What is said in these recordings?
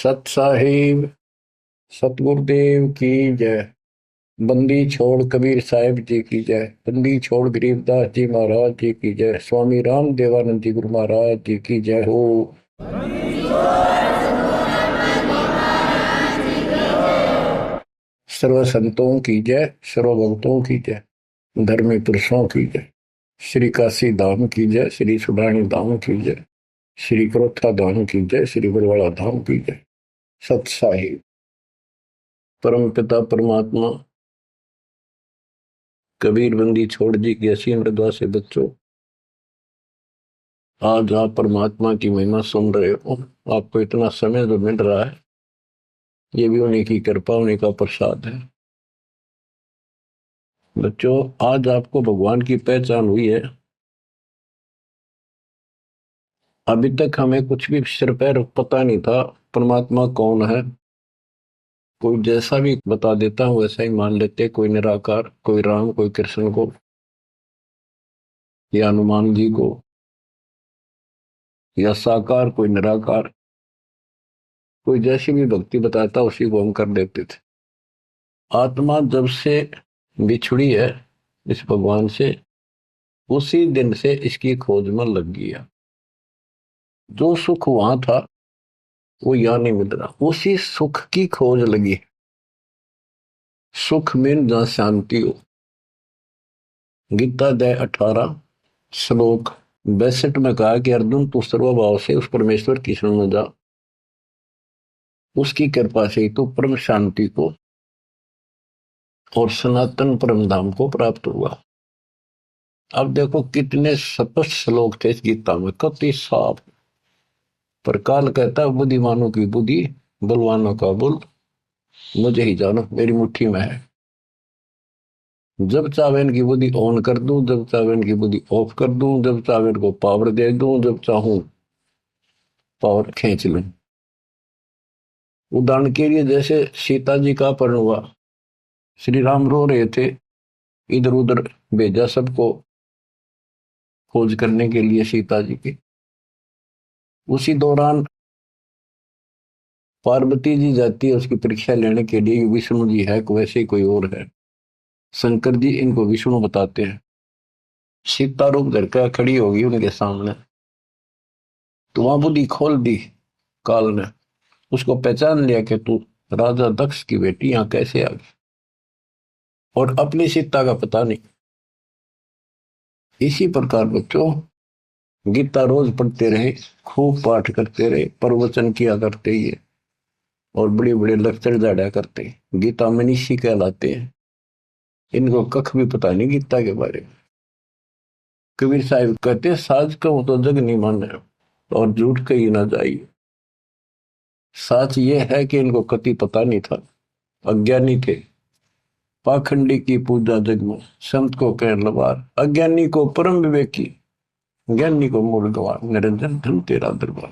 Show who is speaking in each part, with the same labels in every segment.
Speaker 1: सत साहिब सतगुरुदेव की जय। बंदी छोड़ कबीर साहिब जी की जय। बंदी छोड़ गरीबदास जी महाराज जी की जय। स्वामी राम देवानंद जी गुरु महाराज जी की जय हो। सर्व संतों की जय, सर्व भक्तों की जय, धर्मी पुरुषों की जय। श्री काशी धाम की जय, श्री सुब्राणी धाम की जय, श्री क्रोथा धाम की जय, श्री बरवाड़ा धाम की जय। सत साहिब परम पिता परमात्मा कबीर बंदी छोड़ जी की असीम मृदा से बच्चों, आज आप परमात्मा की महिमा सुन रहे हो। आपको इतना समय जो मिल रहा है, ये भी उन्हीं की कृपा, उन्हीं का प्रसाद है। बच्चों, आज आपको भगवान की पहचान हुई है। अभी तक हमें कुछ भी सिर पैर पता नहीं था परमात्मा कौन है। कोई जैसा भी बता देता हूं वैसा ही मान लेते, कोई निराकार, कोई राम, कोई कृष्ण को या हनुमान जी को, या साकार कोई निराकार, कोई जैसी भी भक्ति बताता उसी को हम कर देते थे। आत्मा जब से बिछुड़ी है इस भगवान से, उसी दिन से इसकी खोज में लग गया। जो सुख वहां था वो यहां नहीं मिल रहा, उसी सुख की खोज लगी। सुख में जहां शांति हो। गीता अध्याय 18 श्लोक 62 में कहा कि अर्जुन, तू सर्वभाव से उस परमेश्वर की शरण में जा, उसकी कृपा से ही तो परम शांति को और सनातन परम धाम को प्राप्त हुआ। अब देखो कितने स्पष्ट श्लोक थे इस गीता में, कति साफ। पर काल कहता है बुद्धिमानों की बुद्धि, बलवानों का बल मुझे ही जानो, मेरी मुट्ठी में है। जब चाहे इनकी बुद्धि ऑन कर दूं, जब चाहे इनकी बुद्धि ऑफ कर दूं, जब चाहे इनको पावर दे दूं, जब चाहूं पावर खींच लूं। उदाहरण के लिए जैसे सीता जी का अपहरण हुआ, श्री राम रो रहे थे, इधर उधर भेजा सबको खोज करने के लिए सीता जी की। उसी दौरान पार्वती जी जाती है उसकी परीक्षा लेने के लिए, विष्णु जी है वैसे ही कोई और है। शंकर जी इनको विष्णु बताते हैं। सीता रूप धर कर खड़ी होगी उनके सामने, तो वहां बुद्धि खोल दी काल ने, उसको पहचान लिया कि तू राजा दक्ष की बेटी यहां कैसे आ गई, और अपनी सीता का पता नहीं। इसी प्रकार बच्चों, गीता रोज पढ़ते रहे, खूब पाठ करते रहे, प्रवचन किया करते ही, और बड़े बड़े लेक्चर झाड़ा करते। गीता मनीषी कहलाते हैं। इनको कख भी पता नहीं गीता के बारे में। कबीर साहिब कहते, साज कहूं तो जग नहीं माने और झूठ कही ना जाइए। सच ये है कि इनको कति पता नहीं था, अज्ञानी थे। पाखंडी की पूजा जग में, संत को कह लबार, अज्ञानी को परम विवेकी, ज्ञानी को मूल गवार, निरंजन धन तेरा दरबार।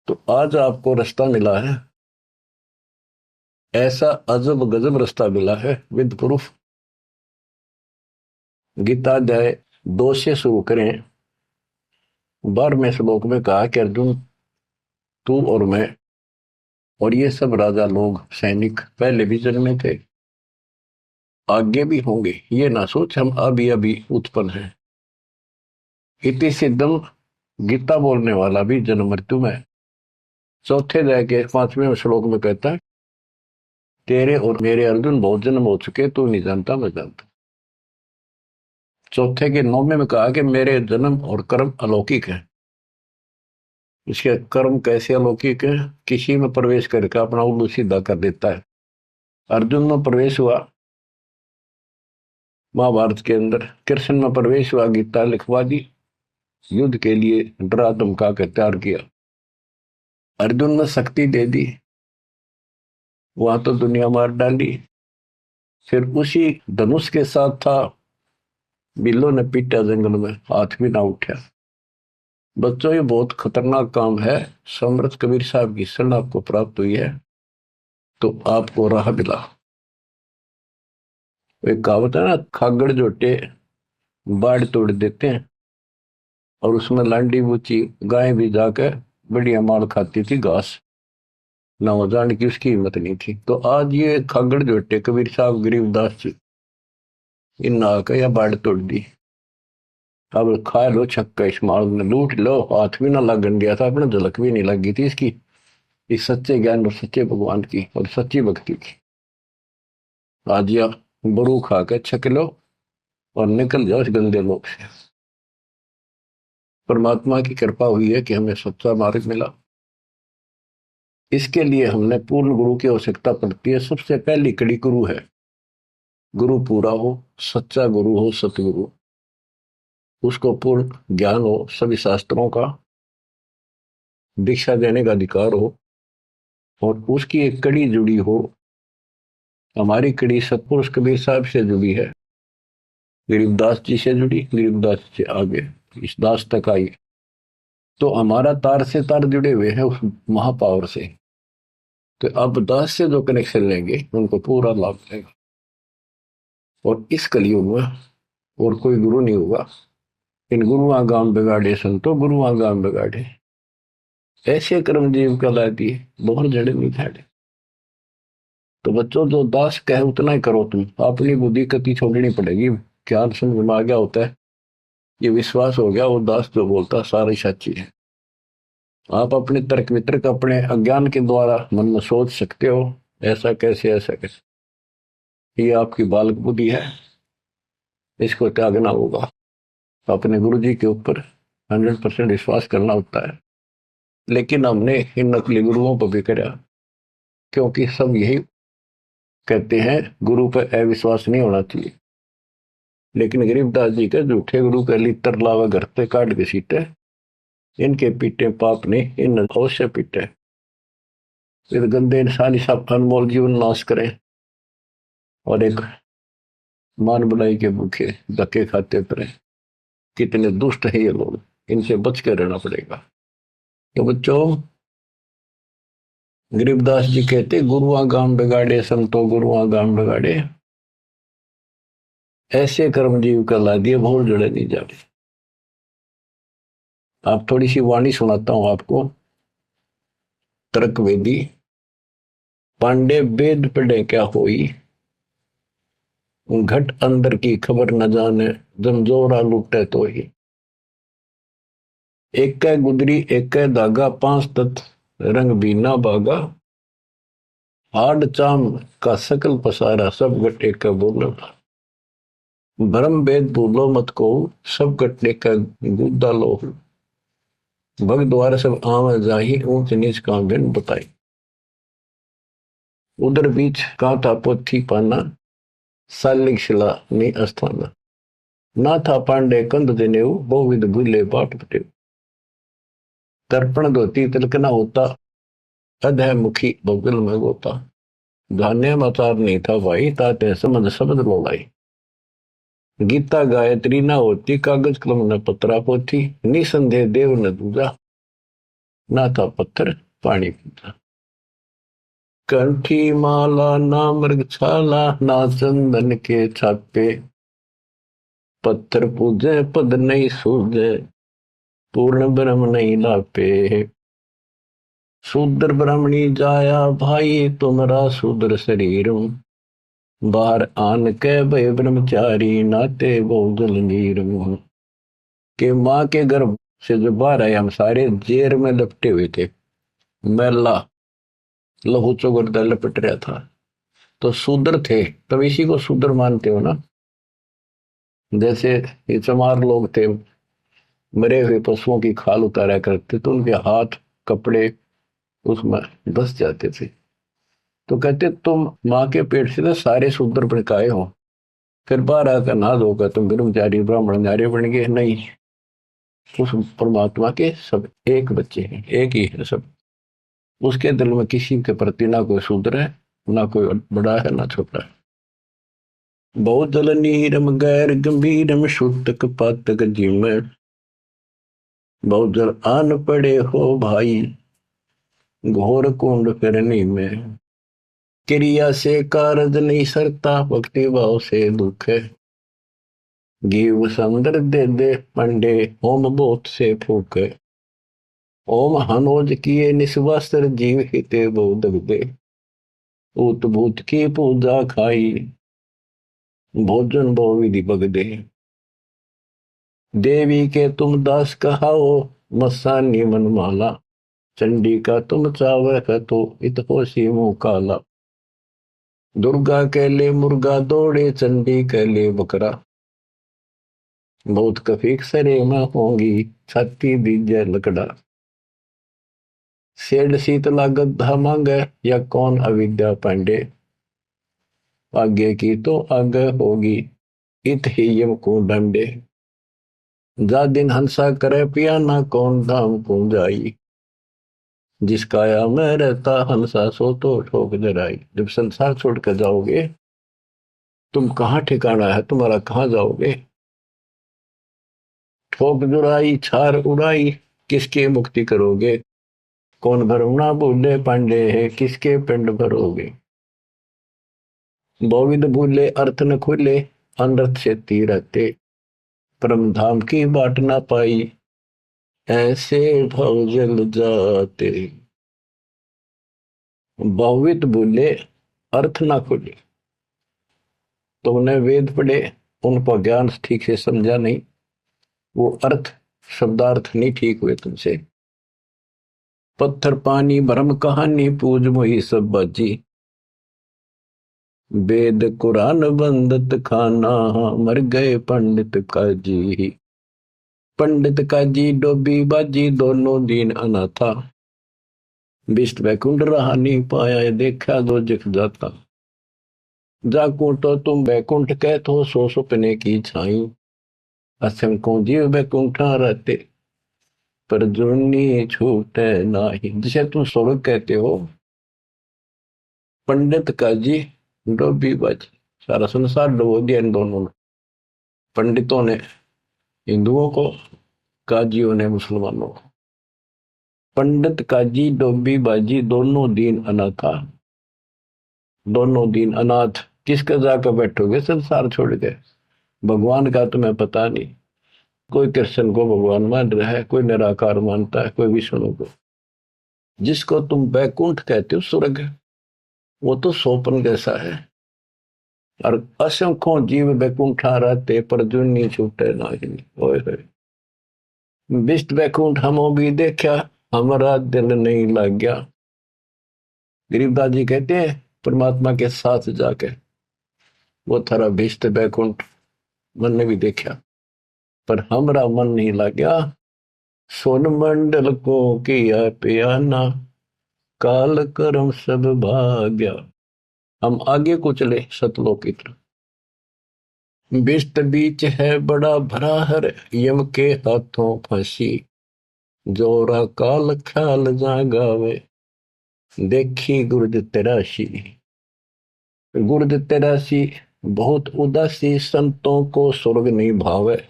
Speaker 1: तो आज आपको रास्ता मिला है, ऐसा अजब गजब रास्ता मिला है विद प्रूफ। गीता अध्याय 2 से शुरू करें। 12वें श्लोक में कहा कि अर्जुन, तू और मैं और ये सब राजा लोग, सैनिक पहले भी जन्मे थे, आगे भी होंगे। ये ना सोच हम अभी अभी उत्पन्न हैं। इति सिद्धम, गीता बोलने वाला भी जन्म मृत्यु में। चौथे अध्याय के 5वें श्लोक में कहता है, तेरे और मेरे अर्जुन बहुत जन्म हो चुके, तू नहीं जानता मैं जानता। चौथे के 9वें में कहा कि मेरे जन्म और कर्म अलौकिक है। इसके कर्म कैसे अलौकिक है? किसी में प्रवेश करके अपना उल्लू सीधा कर देता है। अर्जुन में प्रवेश हुआ महाभारत के अंदर, कृष्ण में प्रवेश हुआ, गीता लिखवा दी, युद्ध के लिए डरा धमका कर तैयार किया। अर्जुन में शक्ति दे दी, वहां तो दुनिया मार डाली। फिर उसी धनुष के साथ था, बिल्लो ने पीटा जंगल में, हाथ भी ना उठा। बच्चों, ये बहुत खतरनाक काम है। समर्थ कबीर साहब की शरण आपको प्राप्त हुई है तो आपको राह मिला। एक कहावत है ना, खागड़ जोटे बाढ़ तोड़ देते हैं, और उसमें लांडी बूची गाय भी जाकर बढ़िया माल खाती थी घास। ना हो जाने की उसकी हिम्मत नहीं थी। तो आज ये खागड़ जोटे कबीर साहब गरीबदास जी इन नाक या बाड़ तोड़ दी। अब खा लो छक्का, इस माल ने लूट लो, हाथ भी ना लगन दिया था अपने, झलक भी नहीं लगी थी इसकी, इस सच्चे ज्ञान और सच्चे भगवान की और सच्ची भक्ति की। आज या बरू खा के छक लो और निकल जाओ इस गंदे लोग से। परमात्मा की कृपा हुई है कि हमें सच्चा मार्ग मिला। इसके लिए हमने पूर्ण गुरु की आवश्यकता पड़ती है। सबसे पहली कड़ी गुरु है। गुरु पूरा हो, सच्चा गुरु हो, सतगुरु, उसको पूर्ण ज्ञान हो, सभी शास्त्रों का दीक्षा देने का अधिकार हो, और उसकी एक कड़ी जुड़ी हो। हमारी कड़ी सतपुरुष कबीर साहब से जुड़ी है, गरीबदास जी से जुड़ी, गरीबदास से आगे इस दास तक आई। तो हमारा तार से तार जुड़े हुए हैं उस महापावर से। तो अब दास से जो कनेक्शन लेंगे उनको पूरा लाभ मिलेगा। और इस कलयुग में और कोई गुरु नहीं होगा। इन गुरुआ गांव बिगाड़े संतो गुरुआ गांव बिगाड़े, ऐसे कर्म जीव कहला दिए, बहुत जड़े नहीं थाड़े। तो बच्चों जो दास कहे उतना ही करो, तुम अपनी बुद्धि कति छोड़नी पड़ेगी। क्या समझ में आ गया होता है, ये विश्वास हो गया वो दास जो बोलता सारी सच्ची है। आप अपने तर्क वितर्क अपने अज्ञान के द्वारा मन में सोच सकते हो, ऐसा कैसे ऐसा कैसे, ये आपकी बालक बुद्धि है, इसको त्यागना होगा। अपने गुरु जी के ऊपर 100% विश्वास करना होता है। लेकिन हमने इन नकली गुरुओं पर भी करा, क्योंकि सब यही कहते हैं गुरु पर अविश्वास नहीं होना चाहिए। लेकिन गरीबदास जी के झूठे गुरु के लितर लावा घर पे काट के सीटे, इनके पीटे पाप ने इन अवश्य पीटे। फिर गंदे इंसान सब अनमोल जीवन नाश करें और एक मान बुलाई के भूखे धक्के खाते फिरे। कितने दुष्ट है ये लोग, इनसे बच के रहना पड़ेगा। तो बच्चों, गरीबदास जी कहते गुरुआ गांव बिगाड़े संतो गुरुआ गांव बिगाड़े, ऐसे कर्म जीव का ला दिए भोर जड़े नहीं जाते। आप थोड़ी सी वाणी सुनाता हूं आपको। तर्क वेदी, पांडे वेद पढ़े क्या होई, घट अंदर की खबर न जाने, जमजोरा लुटे तो ही। एक कै गुदरी एक कै धागा, पांच तत्व रंग बीना बागा, हाड चाम का सकल पसारा, सब घट एक का बोलो। भरम वेद भूलो मत को, सब घट एक का गुद्दा लो। भग द्वार सब आव जाही, ऊंच नीच का भिन्न बताई। उधर बीच का था पोथी पाना, सालिक शिला ने अस्थाना। ना था पांडे कंद देने, बहुविध भूले बाट पटे। तर्पण धोती तिलक न होता, अधह मुखी बगल में गोता। धान्य मचार नहीं था भाई, ताते समझ शब्द बोलाई। गीता गायत्री न होती, कागज कलम न पत्रा पोथी। निसंदेह देव न दूजा, ना था पत्थर पानी पीता। कंठी माला ना मृगछाला, ना चंदन के छापे। पत्थर पूजे पद नहीं सूझे, पूर्ण ब्रह्म नहीं लापे। शूद्र ब्राह्मणी जाया भाई, तुम्हारा शूद्र शरीर। बाहर आन के भय ब्रह्मचारी, नाते बहुजल नीर। के माँ के गर्भ से जो बाहर आए हम सारे जेर में लपटे हुए थे, मैला लहू चौगरदा लपट रहा था। तो शूद्र थे, तब इसी को शूद्र मानते हो ना। जैसे ये चमार लोग थे, मरे हुए पशुओं की खाल उतारा करते, तो उनके हाथ कपड़े उसमें धस जाते थे। तो कहते तुम माँ के पेट से तो सारे शूद्र भड़काए हो, फिर बाहर आकर ना धोकर तुम ब्रह्मचारी ब्राह्मण नारे बन गए। नहीं, उस परमात्मा के सब एक बच्चे हैं, एक ही है सब। उसके दिल में किसी के प्रति ना कोई शूद्र है, ना कोई बड़ा है ना छोटा है। बहुत जल नीरम गैर गंभीरम, शुद्धक पातक जिम। बहुत जल आन पड़े हो भाई, घोर कुंड फिरनी में। क्रिया से कारज नहीं सरता, भक्ति भाव से दुख है। जीव संदर दे दे पंडे, होम बोत से फूक है। ओम हनोज किए निस्वास्त्र जीव हिते बोध दे, उत भूत की पूजा खाई, भोजन भो विधि बगदे। देवी के तुम दास कहाओ, मस्सानी मनमाला, चंडी का तुम चावर तो इत होशी मुंह काला। दुर्गा के ले मुर्गा दौड़े, चंडी के ले बकरा, बहुत कफीक सरे में होंगी, छाती दीजिए लकड़ा। सेठ शीतला गद्दा मांगे, या कौन अविद्या पांडे, आगे की तो आगे होगी, इत ही यम को डंडे। जा दिन हंसा करे पियाना, कौन धाम को जाई, जिस काया में रहता हंसा सो तो ठोक जराई। जब संसार छोड़ कर जाओगे, तुम कहाँ ठिकाना है तुम्हारा, कहाँ जाओगे। ठोक जुराई छार उड़ाई, किसकी मुक्ति करोगे, कौन भरम ना भूले पांडे है, किसके पिंड भरोगे। बोविद भूले अर्थ न खुले, अनर्थ से रहते, परम धाम की बाट ना पाई, ऐसे भव जल जाते। बहुवित भूले अर्थ ना खुले, तुमने वेद पढ़े, उनको ज्ञान ठीक से समझा नहीं, वो अर्थ शब्दार्थ नहीं ठीक हुए तुमसे। पत्थर पानी भरम कहानी, पूज मोही सब बाजी, वेद कुरान बंदत खाना, मर गए पंडित काजी। पंडित काजी डोबी बाजी, दोनों दीन अनाथा, बिष्ट बैकुंठ रहा नहीं पाया, देखा दो जख जाता। जाकू तो तुम बैकुंठ कहत हो, सो सुपने की छाई, असंख्यों जीव बैकुंठा रहते, पर जुर्नी छूटे नाही। जिसे तुम स्वर्ग कहते हो, पंडित काजी डोबी बाजी, सारा संसार डुबो दिया इन दोनों ने, पंडितों ने हिंदुओं को, काजियों ने मुसलमानों को। पंडित काजी डोबी बाजी, दोनों दीन अनाथा, दोनों दीन अनाथ। किसके जाकर बैठोगे संसार छोड़ के, भगवान का तुम्हें पता नहीं। कोई कृष्ण को भगवान मान रहा है, कोई निराकार मानता है, कोई विष्णु को। जिसको तुम बैकुंठ कहते हो स्वर्ग, वो तो सोपन जैसा है, और असंख्यों जीव बैकुंठा रहते, पर जुन्नी छूटे नहीं। ओए बिष्ट बैकुंठ हमो भी देखा, हमारा दिल नहीं लग गया। गरीबदास जी कहते हैं परमात्मा के साथ जाके, वो थारा बिष्ट बैकुंठ मन ने भी देखा, पर हमारा मन नहीं लग गया। सोन मंडल को किया पियाना, काल कर्म सब भाग्या। हम आगे को चले सतलोक की तरफ। बिष्ट बीच है बड़ा भरा हर, यम के हाथों फांसी, जोरा काल ख्याल जागावे, देखी गुर्द तेरासी। गुर्द तेरासी बहुत उदासी, संतों को स्वर्ग नहीं भावे,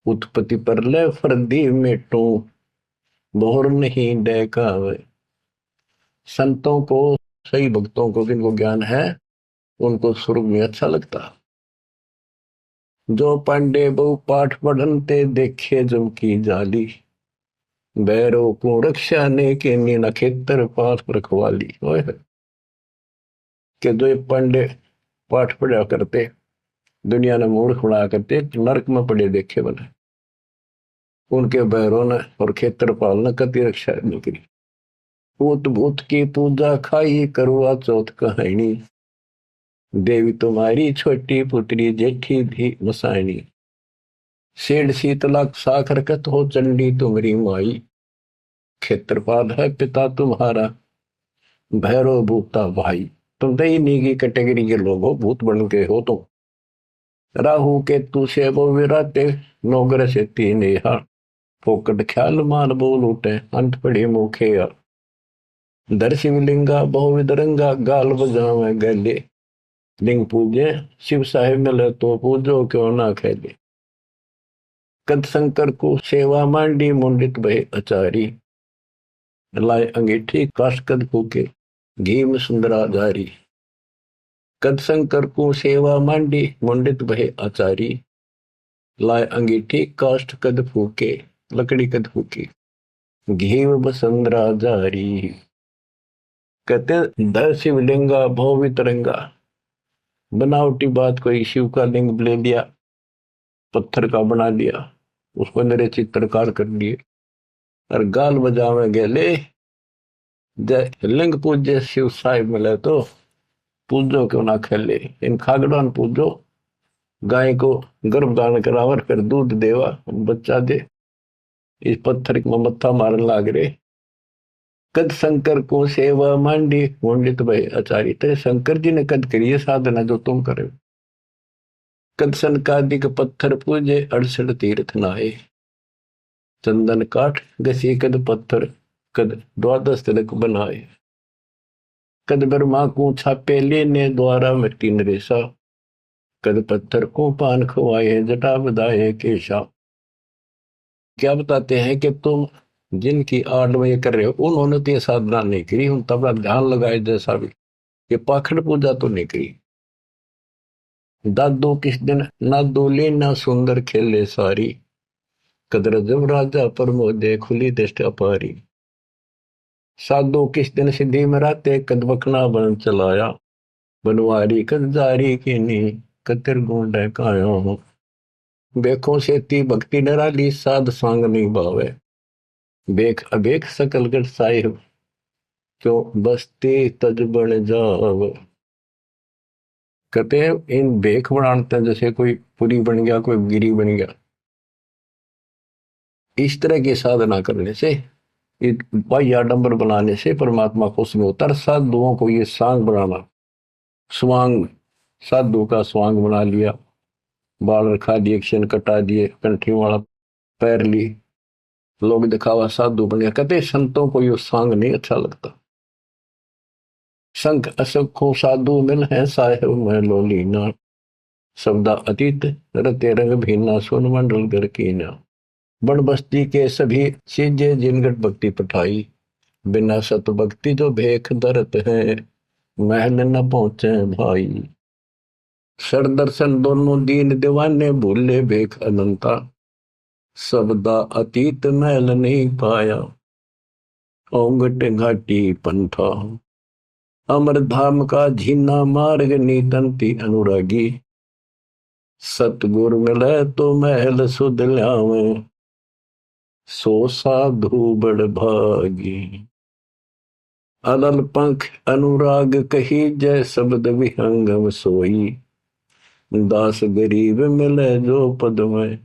Speaker 1: उत्पत्ति पर ले फर्दी मेटू, बोहर नहीं डेकावे। संतों को, सही भक्तों को, जिनको ज्ञान है, उनको स्वर्ग में अच्छा लगता। जो पांडे बहु पाठ पढ़नते, देखे जम की जाली, बैरो को रक्षा ने के नीना खेतर पास रखवाली। के जो पांडे पाठ पढ़ा करते, दुनिया ने मूर्ख बना करते, नरक में पड़े देखे बने, उनके बैरों ने और खेत्रपाल ने कति रक्षा नहीं करी। भूत भूत की पूजा खाई, करवा चौथ कहानी, देवी तुम्हारी छोटी पुत्री जेठी भी मसानी। सेठ शीतला साखर कत हो, चंडी तुम्हारी माई, खेत्रपाल है पिता तुम्हारा, भैरव भूता भाई। तुम तो इन्हीं की कैटेगरी के लोग हो, भूत बन के हो तुम। राहु के तू से वो विराते, नौगर से तीन यहाँ, फोकट ख्याल मार बोल उठे, अंत पड़े मुखे या। दर शिवलिंगा बहुविध रंगा, गाल बजावे गले, लिंग पूजे शिव साहेब मिले तो पूजो क्यों ना खेले। कद शंकर को सेवा मांडी, मुंडित भय अचारी, लाए अंगीठी काश कद फूके, घी में सुंदरा जारी। कद शंकर को सेवा मांडी, मुंडित भय आचारी, लाए अंगीठी काष्ठ कद फूके, लकड़ी कद फूकी। घेव बसंद्रा जारी। कहते हैं दर शिवलिंगा भव वितरंगा। बनावटी बात, कोई शिव का लिंग ले लिया, पत्थर का बना लिया, उसको मेरे चित्रकार कर लिए और गाल बजावे गेले। जय लिंग पूज्य शिव साहिब मिले तो पूजो क्यों ना खेले। इन खागड़ान पूजो, गाय को गर्भधारण करावर फिर दूध देवा बच्चा दे। इस पत्थर को मत्था मारन लाग रे। कद शंकर को सेवा मांडी पंडित भाई आचार्य। तेरे शंकर जी ने कद करिए साधना जो तुम करे। कद सनकादिक पत्थर पूजे 68 तीर्थ नहाए। चंदन काठ घसी कद पत्थर, कद द्वादश तिलक बनाए। कद ब्रह्मा को छापे लेने द्वारा मिट्टी नरेसा। कद पत्थर को पान खवाए जटा बधाए केशा। क्या बताते हैं कि तुम जिनकी आड़ में ये कर रहे हो उन्होंने तो ये साधना नहीं करी, उन तबला ध्यान लगाए जैसा भी, ये पाखंड पूजा तो नहीं करी। दादो किस दिन ना दोले ना सुंदर खेले सारी। कदर जब राजा प्रमोदे खुली दृष्टि अपारी। साधु किस दिन सिद्धि में राते कद बकना बन चलाया। बनवारी कद जारी की नी कतिर गुंड कायो। बेखों से ती भक्ति नराली साध सांग नहीं भावे। बेख अबेख सकल गढ़ साहिब क्यों बसते तज बन जाव। कहते हैं इन बेख बनाते हैं जैसे कोई पुरी बन गया, कोई गिरी बन गया। इस तरह की साधना करने से, बाह्य आडंबर बनाने से परमात्मा खुश नहीं होता। साधुओं को ये सांग बनाना, स्वांग, साधु का स्वांग बना लिया, बाल रखा दिए, क्षण कटा दिए, कंठी वाला पैर ली, लोग दिखावा साधु बन गया। कहते संतों को ये सांग नहीं अच्छा लगता। संख असखों साधु मिल है साहेब में लोलीना। शब्दा अतीत रते रंग भीना सोन मंडल कर कीना। बन बस्ती के सभी चीजें जिनगट भक्ति पठाई। बिना सत भक्ति जो भेख दरत है महल न पहुंचे भाई। सर दर्शन दोनों दीन दीवाने भूले भेख अनंता। शब्दा अतीत महल नहीं पाया ओंगट घाटी पंथा। अमर धाम का झीना मार्ग नीतंती अनुरागी। सतगुर मिले तो महल सुध ल्यावे सो साधु बड़ भागी। अलल पंख अनुराग कही जय शब्द विहंगम सोई। दास गरीब मिले जो पद में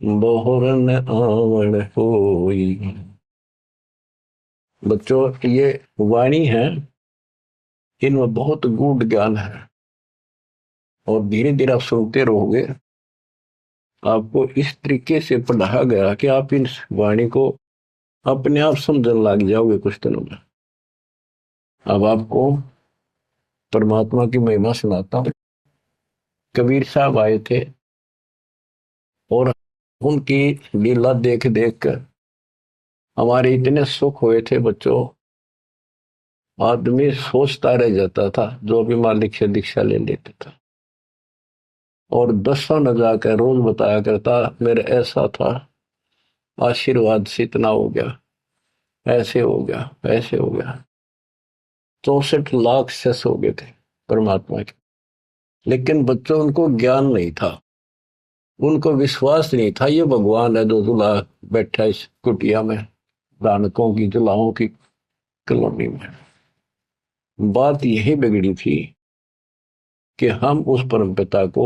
Speaker 1: बहुरन आवण होई। बच्चों ये वाणी है, इनमें बहुत गूढ़ ज्ञान है और धीरे धीरे आप सुनते रहोगे। आपको इस तरीके से पढ़ाया गया कि आप इन वाणी को अपने आप समझने लग जाओगे कुछ दिनों में। अब आपको परमात्मा की महिमा सुनाता हूं। कबीर साहब आए थे और उनकी लीला देख देख कर हमारे इतने सुख हुए थे बच्चों। आदमी सोचता रह जाता था जो भी मालिक से दीक्षा ले लेता था, और दसों न जाकर रोज बताया करता मेरे ऐसा था, आशीर्वाद से इतना हो गया, ऐसे हो गया, ऐसे हो गया। 64 लाख सेस हो गए थे परमात्मा के। लेकिन बच्चों उनको ज्ञान नहीं था, उनको विश्वास नहीं था ये भगवान है जो जुला बैठा इस कुटिया में, दानकों की जुलाहों की कॉलोनी में। बात यही बिगड़ी थी कि हम उस परम पिता को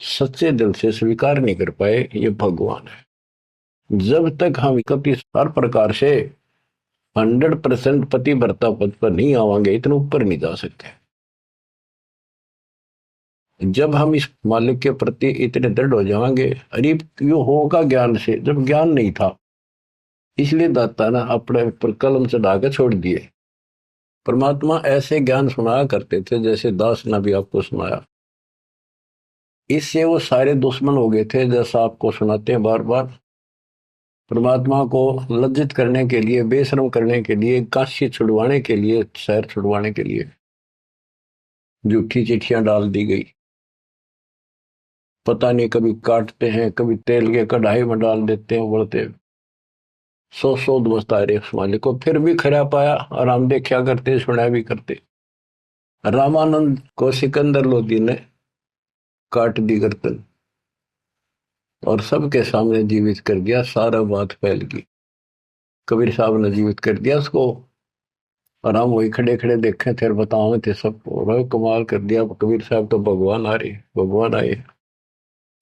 Speaker 1: सच्चे दिल से स्वीकार नहीं कर पाए ये भगवान है। जब तक हम कभी हर प्रकार से 100% पति भर्ता पद पर नहीं आवांगे, इतने ऊपर नहीं जा सकते। जब हम इस मालिक के प्रति इतने दृढ़ हो जाएंगे, अरे यो होगा ज्ञान से, जब ज्ञान नहीं था इसलिए दाता ना अपने पर कलम चढ़ा के छोड़ दिए। परमात्मा ऐसे ज्ञान सुनाया करते थे जैसे दास ने भी आपको सुनाया। इससे वो सारे दुश्मन हो गए थे, जैसा आपको सुनाते हैं बार बार। परमात्मा को लज्जित करने के लिए, बेशर्म करने के लिए, काशी छुड़वाने के लिए, शहर छुड़वाने के लिए झूठी चिट्ठियां डाल दी गई। पता नहीं कभी काटते हैं, कभी तेल के कढ़ाई में डाल देते हैं, उबलते सौ बसता रहे उस मालिक को, फिर भी खरा पाया और हम देखा करते सुना भी करते। रामानंद को सिकंदर लोधी ने काट दी गर्दन और सबके सामने जीवित कर दिया, सारा बात फैल गई। कबीर साहब ने जीवित कर दिया उसको और हम वही खड़े खड़े देखे थे और बताओ थे सबको, कमाल कर दिया कबीर साहब तो भगवान आ रहे, भगवान आए।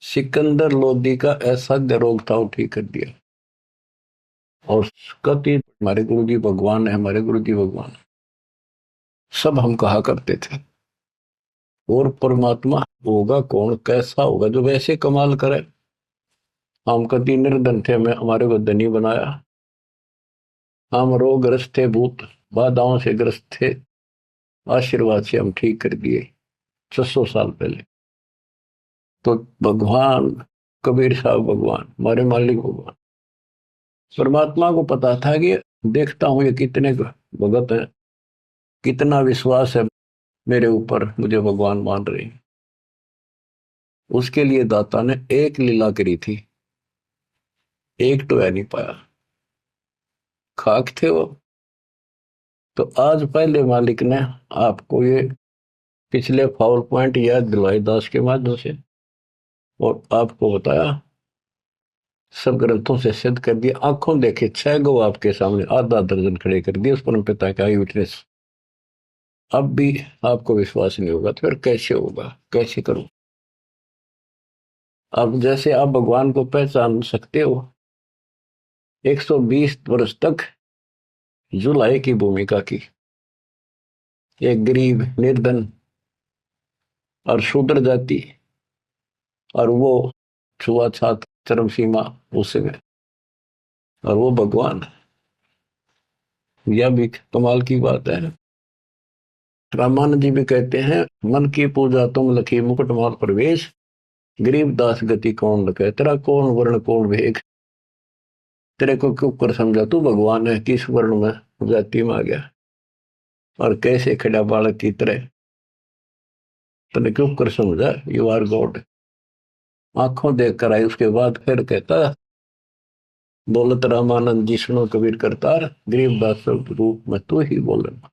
Speaker 1: सिकंदर लोधी का ऐसा रोग था वो ठीक कर दिया। और कति हमारे गुरु जी भगवान है, हमारे गुरु जी भगवान, सब हम कहा करते थे। और परमात्मा होगा कौन, कैसा होगा जो वैसे कमाल करे। हम कति निर्धन थे, हमें हमारे को धनी बनाया। हम रोगग्रस्त थे, भूत बाधाओं से ग्रस्त थे, आशीर्वाद से हम ठीक कर दिए 600 साल पहले। तो भगवान कबीर साहब भगवान, हमारे मालिक भगवान, परमात्मा को पता था कि देखता हूं ये कितने भगत है, कितना विश्वास है मेरे ऊपर, मुझे भगवान मान रहे हैं। उसके लिए दाता ने एक लीला करी थी, एक तो है नहीं पाया, खाक थे वो। तो आज पहले मालिक ने आपको ये पिछले फाउल पॉइंट याद दिलवाई दास के माध्यम से, और आपको बताया, सब ग्रंथों से सिद्ध कर दिया। आंखों देखे 6 गो आपके सामने, आधा दर्जन खड़े कर दिए उस परम पिता का विटनेस। अब भी आपको विश्वास नहीं होगा तो फिर कैसे होगा, कैसे करूं। अब जैसे आप भगवान को पहचान सकते हो, 120 वर्ष तक जुलाई की भूमिका की, एक गरीब निर्धन और शूद्र जाति, और वो छुआछात चरम सीमा उसमें, और वो भगवान, यह भी कमाल की बात है। रामानंद जी भी कहते हैं, मन की पूजा तुम लखी मुकुटमाल प्रवेश, गरीब दास गति कौन लखे, तेरा कौन वर्ण कौन भेग, तेरे को क्यों कर समझा तू भगवान है, किस वर्ण में जाति में आ गया और कैसे खड़ा बालक की तरह, तेने क्यों कर समझा, यू आर गॉड। आंखों देख कर आई। उसके बाद फिर कहता, बोलत रामानंद जी सुनो कबीर करतार, गरीबदास रूप में तू ही बोलना,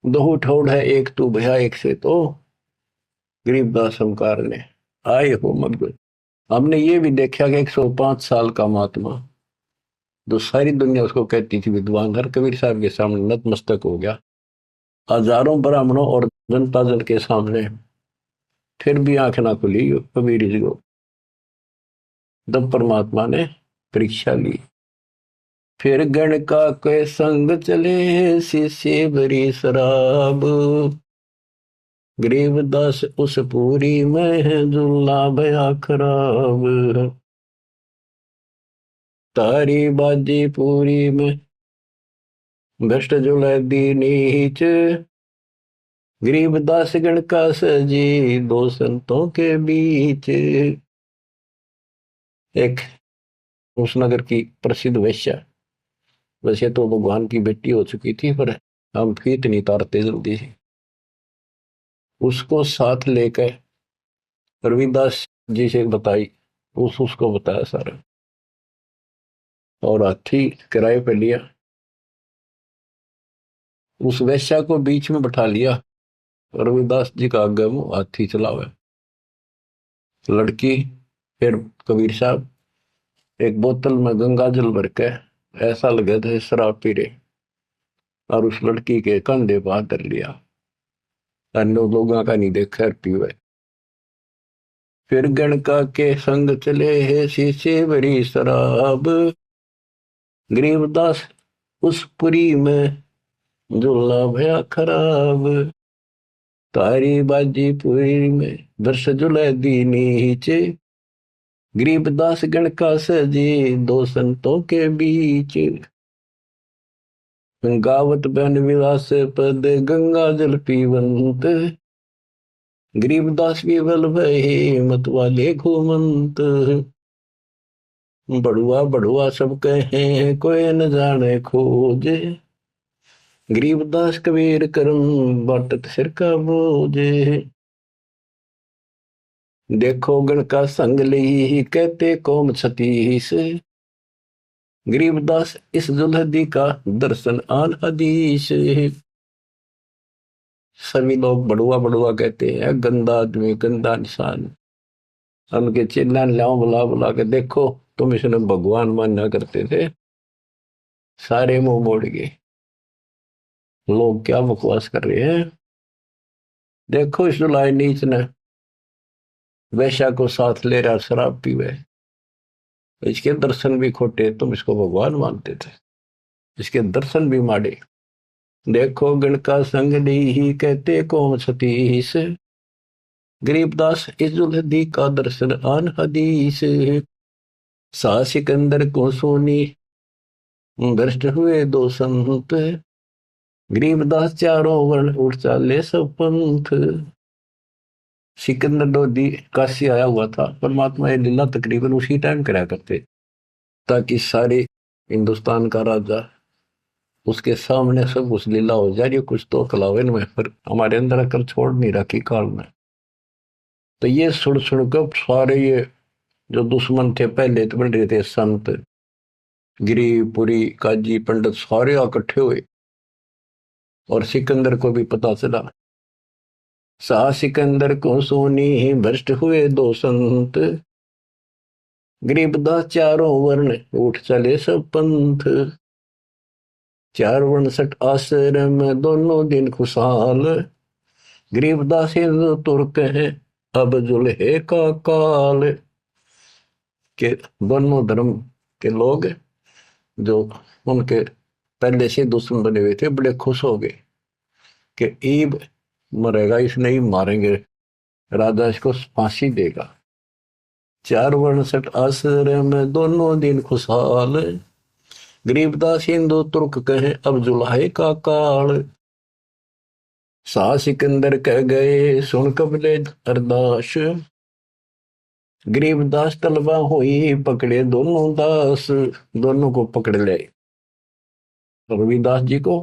Speaker 1: दो ठोड़ है एक तू भया एक से, तो गरीबदास हमकार ने आए हो मत। हमने ये भी देखा कि 105 साल का महात्मा, जो सारी दुनिया उसको कहती थी विद्वान, हर कबीर साहब के सामने नतमस्तक हो गया, हजारों ब्राह्मणों और जनता जन के सामने, फिर भी आंख ना खुली कबीर जी को। तब परमात्मा ने परीक्षा ली। फिर गण का के संग चले, शीशे भरी शराब, गरीबदास उस पूरी में जुल्ला भया खराब, तारी बाजी पूरी में भ्रष्ट जुलै दी नीच, गरीबदास गण का सजी दो संतों के बीच। एक उस नगर की प्रसिद्ध वेश्या, वैसे तो भगवान की बेटी हो चुकी थी, पर हम फीत नहीं तारते जल्दी से, उसको साथ लेकर रविदास जी से बताई, उसको बताया सारा, और हाथी किराए पे लिया, उस वेश्या को बीच में बैठा लिया, रविदास जी का आगे मुंह हाथी चलावे। लड़की, फिर कबीर साहब एक बोतल में गंगा जल भर के ऐसा लगे थे शराब पी रहे, और उस लड़की के कंधे पर हाथ धर लिया, अन्य लोगों का नहीं देखा पीवे। फिर गणका के संग चले है शीशे भरी शराब, गरीबदास उस पुरी में झूला भया खराब, तारी बाजी पुरी में वर्ष जुलै दी नीचे, गरीबदास गण का सजी दो संतों के बीच, गावत बन विलास पद गंगा जल पीवंत, गरीबदास विवल भये मत वाले घूमंत, बड़ुआ बड़ुआ सब कहे कोई न जाने खोजे, गरीबदास कबीर करम बाटत सिर का बोझे, देखो गण का संग ली कहते कौम छतीस, गरीबदास इस दुल्हदी का दर्शन आन हदीस। सभी लोग बड़ुआ बड़ुआ कहते हैं, गंदा आदमी, गंदा इंसान। उनके चिल्ला लाओ, बुला बुला के देखो, तुम इसने भगवान माना करते थे, सारे मुंह मोड़ गए। लोग क्या बकवास कर रहे हैं। देखो इस दुलाय नीच ने वैश्या को साथ ले रहा, शराब पीवे, इसके दर्शन भी खोटे, तुम इसको भगवान मानते थे, इसके दर्शन भी माड़े। देखो गण का संग ही कहते कौन सतीश। गरीबदास इस दुल्हदी का दर्शन आन हदीस। सा सिकंदर को सोनी भ्रष्ट हुए दो संत। गरीबदास चारों वर्ण उठ चाले सब पंथ। सिकंदर लोधी काशी आया हुआ था, परमात्मा ये लीला तकरीबन उसी टाइम करा करते, ताकि सारे हिंदुस्तान का राजा उसके सामने सब उस लीला हो जा रही, कुछ तो कलावन में, पर हमारे अंदर अकल छोड़ नहीं रखी काल में। तो ये सुन सुनकर सारे ये जो दुश्मन थे पहले तो बन रहे थे, संत गिरी पुरी काजी पंडित सारे इकट्ठे हुए, और सिकंदर को भी पता चला। सा सिकंदर को सोनी भ्रष्ट हुए दो संत। गरीबदास चारों वर्ण उठ चले सब पंथ। चार वर्ण सठ आश्रम दोनों दिन खुशहाल। गरीबदास हिंदू तुर्क है अब जुल्हे का काल। के दोनों धर्म के लोग जो उनके पहले से दुश्मन बने हुए थे बड़े खुश हो गए कि ईब मरेगा, इसने ही मारेंगे, राजा इसको फांसी देगा। चार वर्ण सठ आश्रम दोनों दिन खुशहाल। गरीबदास हिंदू तुर्क कहे अब जुल्हे का काल। सा सिकंदर कह गए सुन कबले अरदास। गरीबदास तलबा हुई पकड़े दोनों दास। दोनों को पकड़ ले, रविदास जी को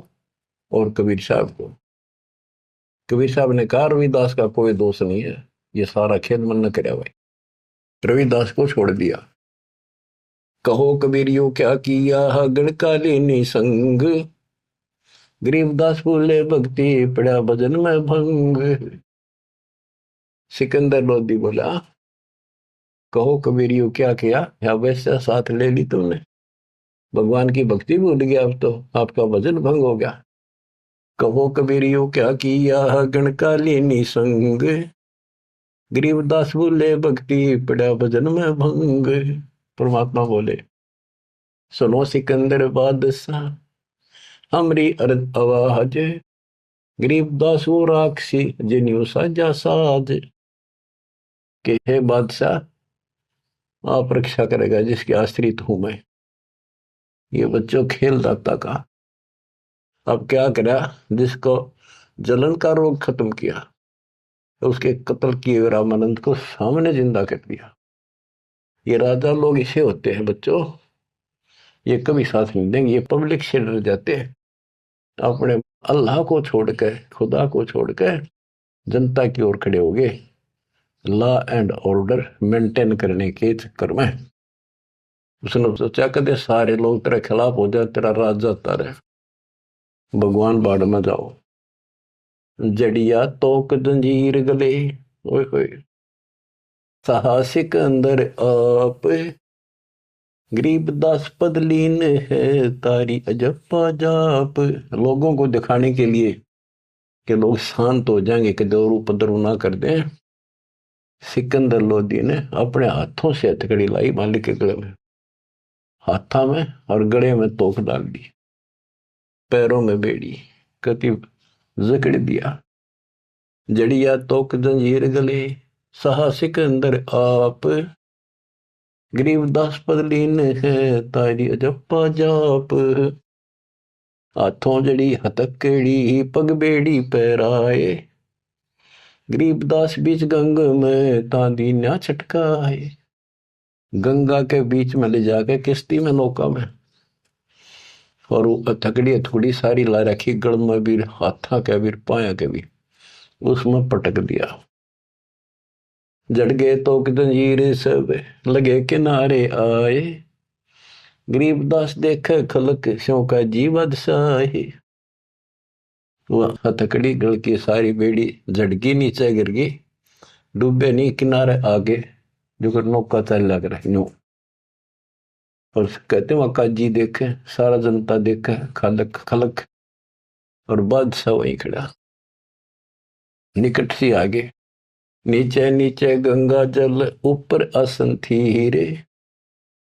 Speaker 1: और कबीर साहब को। कबीर साहब ने कहा रविदास का कोई दोष नहीं है, ये सारा खेल मन न करे भाई। रविदास को छोड़ दिया। कहो कबीरियो क्या किया गणकालीनी संग। गरीबदास बोले भक्ति पड़ा भजन में भंग। सिकंदर लोधी बोला कहो कबीरियो क्या किया, या वैसा साथ ले ली तुमने, भगवान की भक्ति भूल गया, अब तो आपका भजन भंग हो गया। कहो कबीरियो क्या किया गणकालीनी संग। गरीबदास बोले भक्ति पड़ा भजन में भंग। परमात्मा बोले सुनो सिकंदर बादशाह हमरी अर्ज आवाज। गरीबदास वो राक्षसी जिन्यू साजा साज। के हे बादशाह आप रक्षा करेगा जिसके आश्रित हूं मैं। ये बच्चों खेल दाता का अब क्या करा, जिसको जलन का रोग खत्म किया तो उसके कत्ल किए रामानंद को सामने जिंदा कर दिया। ये राजा लोग इसे होते हैं बच्चों, ये कभी साथ नहीं देंगे, ये पब्लिक से डर जाते हैं, अपने अल्लाह को छोड़कर खुदा को छोड़कर जनता की ओर खड़े हो गए, लॉ एंड ऑर्डर मेंटेन करने के चक्कर में। उसने सोचा कदे सारे लोग तेरे खिलाफ हो जाए, तेरा राज जाता रहे, भगवान बाढ़ में जाओ। जड़िया तोक जंजीर गले, ओए होए साहसिक अंदर आप। गरीबदास पदलीन है तारी अजप्पा जाप। लोगों को दिखाने के लिए कि लोग शांत हो जाएंगे, कि दौर उपद्रव ना कर दें, सिकंदर लोधी ने अपने हाथों से हथकड़ी लाई मालिक के गले में, हाथा में और गले में तोक डाल दी, पैरों में बेड़ी कति जकड़ दिया। जड़िया तोक जंजीर गले सहा सिकंदर आप। गरीबदास पदलीन है तारी अजप्पा जाप। हाथों जड़ी हथकड़ी पग बेड़ी पैराए। गरीबदास बीच गंग में तांदी ना छटकाए। गंगा के बीच में ले जाके किश्ती में नौका में, और वो हथकड़ी हथकड़ी सारी ला रखी, गड़ में भी हाथा के भी पाया के भी, उसमें पटक दिया। जड़ गए तो जंजीर सब लगे किनारे आए। गरीबदास देखे खलक स्यों का जीवद साही। वह हथकड़ी गल की सारी बेड़ी झटकी नीचे गिर गई, डूबे नहीं किनारे आगे जो नौका चल लग रहा यूं। और कहते वहां काजी देखे, सारा जनता देखे, खलक खलक, और बादशाह वहीं खड़ा निकट सी आगे। नीचे नीचे गंगा जल ऊपर आसन थी रे,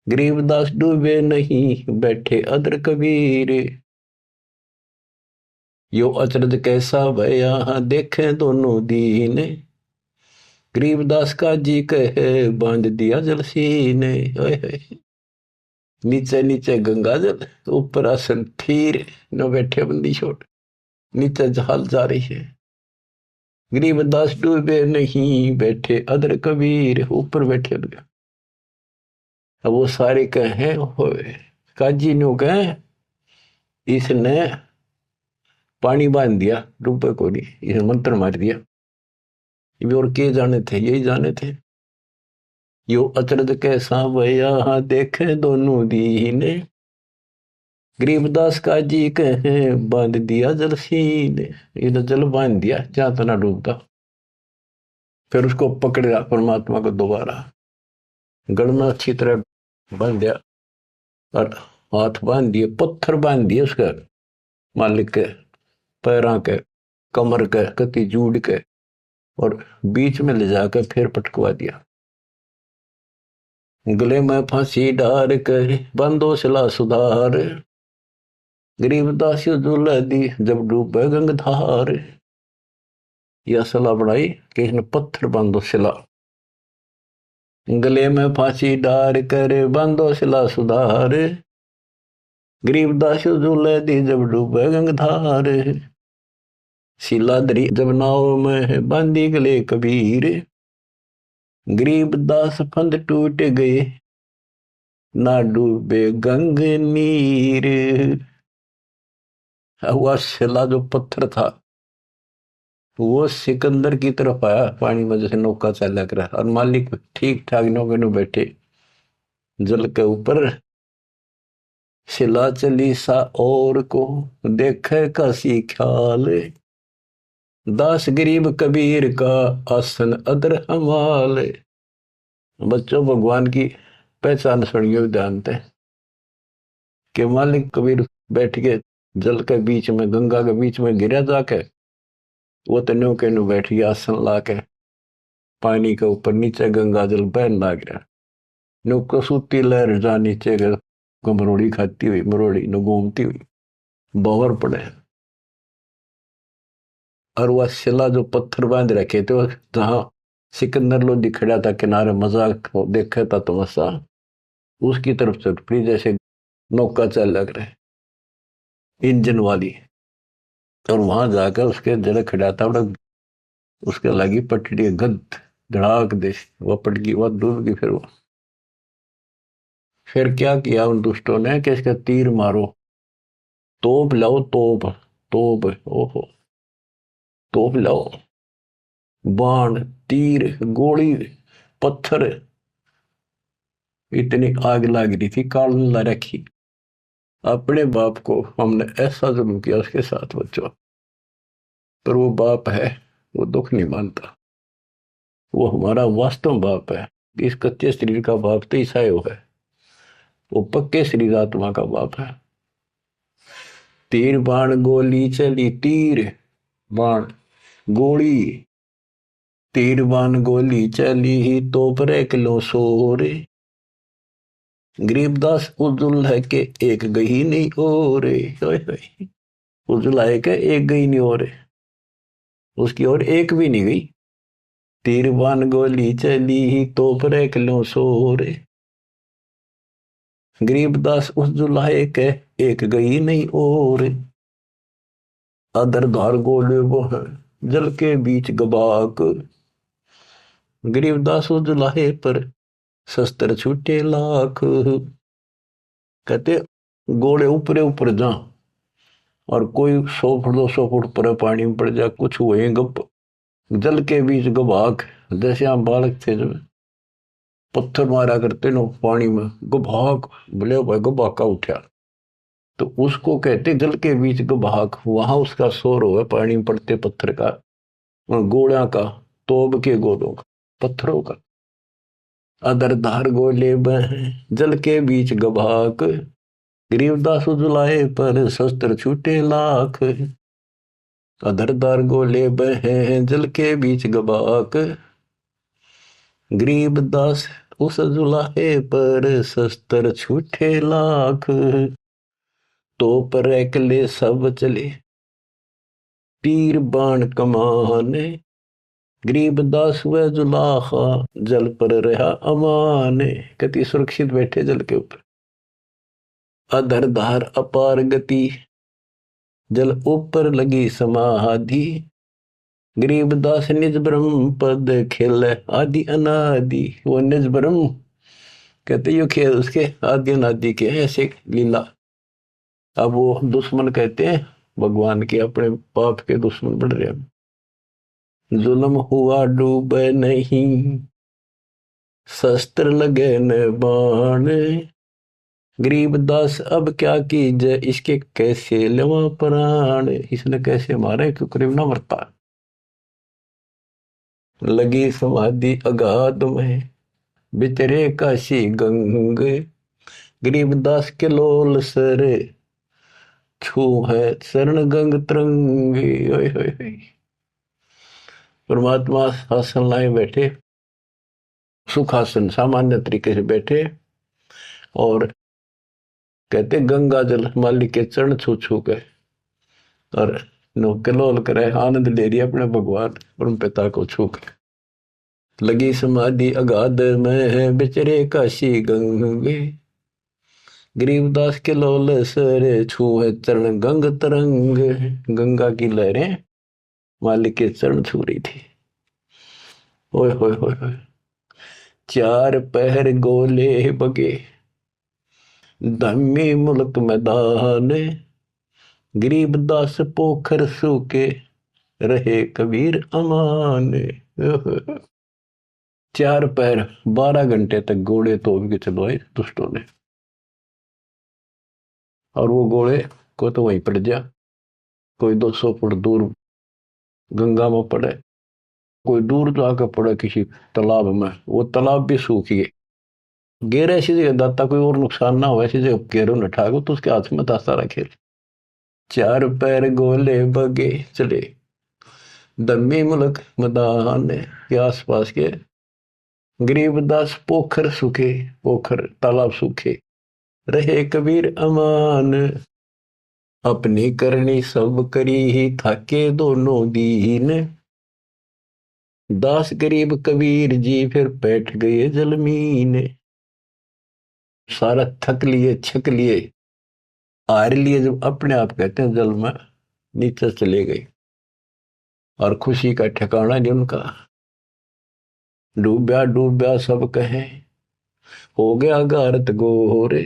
Speaker 1: गरीबदास डूबे नहीं बैठे अदर कबीर। यो अचरज कैसा भया देखे दोनों दीन, गरीबदास का जी कहे बांध दिया जल सीने। नीचे नीचे गंगा जल ऊपर आसन थीर, न बैठे बंदी छोड़, नीचे जहाल जा रही है। गरीबदास डूबे नहीं बैठे अदर कबीर, ऊपर बैठे लगे। अब वो सारे कहे काजी नो कहे इसने पानी बांध दिया, डूबे को नहीं, इसे मंत्र मार दिया। और के जाने थे, यही जाने थे। यो अचरज कैसा भया देखे दोनों दीने, गरीबदास का जी कहे बांध दिया जल सीने। इन्हें जल बांध दिया जहां तना डूबता। फिर उसको पकड़ा परमात्मा को दोबारा, गल में अच्छी तरह बांध दिया, और हाथ बांध दिए, पत्थर बांध दिए उसके मालिक के पैरों के, कमर के, कति जूड़ के, और बीच में ले जाकर फिर पटकवा दिया। गले में फांसी डार कर बंदो सिला सुधार, गरीबदास झूला दी जब डूबे गंगधार। यह सलाह बढ़ाई कि इसने पत्थर बांधो सिला, गले में फांसी डार कर बांधो सिला सुधार, गरीबदास झूले दी जब डूबे गंगधार। शिलाधरी जब नाव में बांधी गले कबीर, गरीबदास फंद टूट गए ना डूबे गंग नीर। वह शिला जो पत्थर था वो सिकंदर की तरफ आया पानी में, जैसे नौका चला कर, और मालिक ठीक ठाक नौके में बैठे जल के ऊपर। शिला चली सा और को देखे कासी ख्याल, दास गरीब कबीर का आसन अदर हमाल। बच्चों, भगवान की पहचान सुनियो ध्यान थे कि मालिक कबीर बैठ के जल के बीच में, गंगा के बीच में गिरा जाके, वो तो नौके नु बैठ गया आसन लाके, पानी के ऊपर नीचे गंगा जल बहन लाग रहा। नौको सूती लहर जा नीचे को मरोड़ी खाती हुई, मरोड़ी न घूमती हुई बावर पड़े। और वह शिला जो पत्थर बांध रखे थे, जहां सिकंदर लोधी खड़ा था किनारे मजाक देखा था तमाशा, उसकी तरफ चल पड़ी जैसे नौका चल लग रहे इंजन वाली। और वहां जाकर उसके जड़ खड़ा था, उसके लगी पटड़ी गद धड़ाक दे, वह पट गई, वह डूब गई। फिर क्या किया उन दुष्टों ने कि इसका तीर मारो, तोप लाओ, तोप तोप, ओहो तोप लाओ, बाण तीर गोली पत्थर, इतनी आग लग रही थी। काल ला रखी, अपने बाप को हमने ऐसा जुल्म किया उसके साथ बच्चों, पर वो बाप है, वो दुख नहीं मानता, वो हमारा वास्तव बाप है। इस कच्चे शरीर का बाप तो ईसायो है, वो पक्के शरीर आत्मा का बाप है। तीर बाण गोली चली, तीर बाण गोली, तीर बाण गोली चली तो पर किलो सोरे, गरीबदास उजुल है के एक गई नहीं और, उजुल है के एक गई नहीं और, उसकी और एक भी नहीं गई। तीर बाण गोली चली तो पर किलो सोरे, गरीबदास उस जुलाहे के एक गई नहीं और, अदर धार गोले वो है जल के बीच गबाक, गरीबदास उस जुलाहे पर शस्त्र छूटे लाख। कहते गोले ऊपरे ऊपर जा, और कोई 100 फुट 200 फुट पर पानी में पड़ जा, कुछ हुए गप, जल के बीच गबाक, जैसे हम बालक थे जब पत्थर मारा करते नो पानी में, गभाक बोले भाई गभाका उठा, तो उसको कहते जल के बीच गभाक। वहां उसका शोर हुआ पानी में पड़ते पत्थर का, गोला का, तोब के गोलों का, पत्थरों का। अदर धार गोले बह जल के बीच गभाक, गरीबदास उजलाए पर शस्त्र छूटे लाख। अधरदार गोले बह जल के बीच गबाक, गरीबदास उस जुलाहे पर शस्त्र छूटे लाख। तो पर एकले सब चले तीर बाण कमाने, गरीबदास व जुलाहा जल पर रहा अमान। कति सुरक्षित बैठे जल के ऊपर। अधरधार अपार गति जल ऊपर लगी समाधि, गरीबदास निज ब्रह्म पद खेल आदि अनादि। वो निज ब्रह्म कहते यो खेल उसके आदि अनादि के ऐसे लीला। अब वो दुश्मन कहते हैं भगवान के, अपने पाप के दुश्मन बढ़ रहे हैं। जुल्म हुआ डूब नहीं शस्त्र लगे न बाण, गरीबदास अब क्या कीजिए इसके कैसे लेवा प्राण। इसने कैसे मारे क्यों करीब ना मरता। लगी समाधि अगाध में बितरे काशी गंग, गरीबदास के लोल सर छू है शरण गंग तरंगे। परमात्मा आसन लाए बैठे, सुखासन सामान्य तरीके से बैठे, और कहते गंगा जल मालिक के चरण छू छू के और कलोल करे, आनंद ले रही अपने भगवान परम पिता को छू के। लगी समाधि अगाध में बिचरे काशी गंगे, गरीबदास के लोल सर छू है चरण गंग तरंग। गंगा की लहरें मालिक के चरण छू रही थी। ओए होए होए होए। चार पहर गोले बगे धम्मी मुल्क मैदान, गरीबदास पोखर सूके रहे कबीर अमान। 4 पैर 12 घंटे तक घोड़े तोड़ के चलवाए दुष्टों ने, और वो घोड़े को तो वहीं पड़ गया। कोई 200 फुट दूर गंगा में पड़े, कोई दूर जाकर पड़े किसी तालाब में, वो तालाब भी सूख गए। गेर ऐसी जगह दाता कोई और नुकसान ना हो, ऐसी जगह गेरो न ठाको तो उसके हाथ में दाता रखे। 4 पैर गोले बगे चले दम्मी मुल्क मैदान के आसपास के, गरीबदास पोखर सूखे, पोखर तालाब सूखे रहे कबीर अमान। अपनी करनी सब करी ही थाके दोनों दीन, दास गरीब कबीर जी फिर बैठ गए जलमीन। सारा थक लिए छक लिए हार लिए, जब अपने आप कहते हैं जल में नीचे चले गए, और खुशी का ठिकाना नहीं उनका। डूब्या डूब्या सब कहे हो गया गारत गोरे,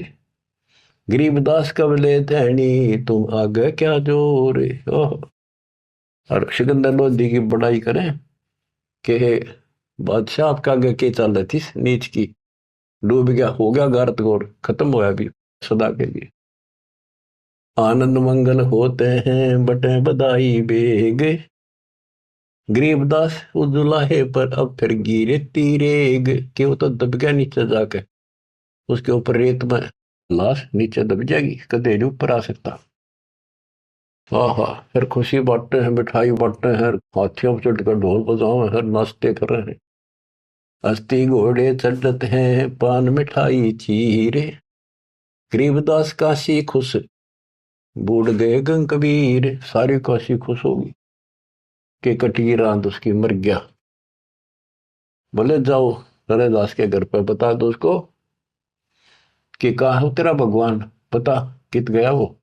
Speaker 1: गरीबदास कब ले धैनी तुम आगे क्या जोरे। और सिकंदर लोधी की बड़ाई करें कि बादशाह आपका आगे के चल रही थी नीच की, डूब गया, हो गया गारत गोर, खत्म होया भी सदा के लिए। आनंद मंगल होते हैं बटे बधाई बेग, गरीबदास उस दुलाहे पर अब फिर गिरे तीरेग। कि वो तो दब गया नीचे जाके, उसके ऊपर रेत में लाश नीचे दब जाएगी, कदे नहीं ऊपर आ सकता। हाँ, फिर खुशी बांटते हैं, मिठाई बांटते हैं, हाथियों पर चढ़कर ढोल बजाओ हैं, नाचते कर रहे हैं। अस्थि घोड़े चढ़ते हैं पान मिठाई चीरे, गरीबदास काशी खुश बूढ़ गए गंग कबीर। सारी काशी खुश होगी कि कटी रात उसकी मर गया। बोले जाओ रैदास के घर पे बता दो उसको कि कहा हो तेरा भगवान, पता कित गया वो।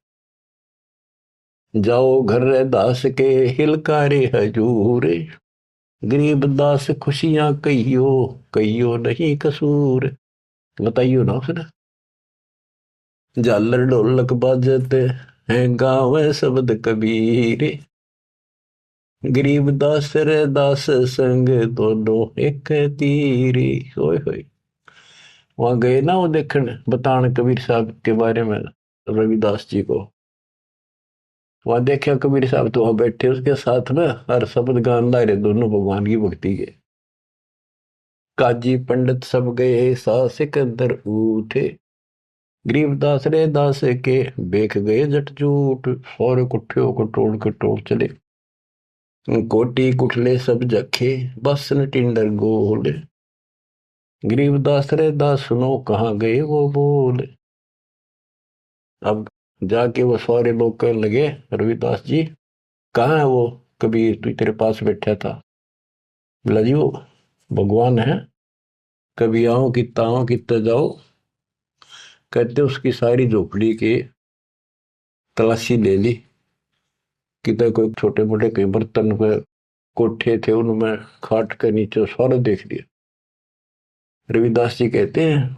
Speaker 1: जाओ घर रैदास के हिलकारे हजूर, गरीबदास खुशियां कहियो कहियो नहीं कसूर। बताइयो ना उसने। झालर ढोलक बाजते हैं गाँव शब्द कबीर, गरीबदास रैदास संग दोनों एक तीरी। होय होय। वहां गए ना वो देखने बताने कबीर साहब के बारे में, रविदास जी को। वहां देखा कबीर साहब तो वहां बैठे उसके साथ में हर शब्द गान ला रहे दोनों भगवान की भक्ति के। काजी पंडित सब गए सा सिकंदर उठे, गरीबदास रे दास के बेख गए जट जूट। और कुठियों को टोड़ चले, कोटी कुठले सब जखे, बस न टिंडर गोले। गरीबदास रे दास सुनो कहाँ गए वो बोले। अब जाके वो सारे लोग कहने लगे रविदास जी कहाँ है वो कबीर तू तेरे पास बैठा था। बोला जी वो भगवान है, कभी आओ कितना आओ कितना जाओ। कहते उसकी सारी झोपड़ी की तलाशी ले ली, किधर कोई छोटे मोटे कई बर्तन पे कोठे थे उनमें खाट के नीचे सारा देख लिया। रविदास जी कहते हैं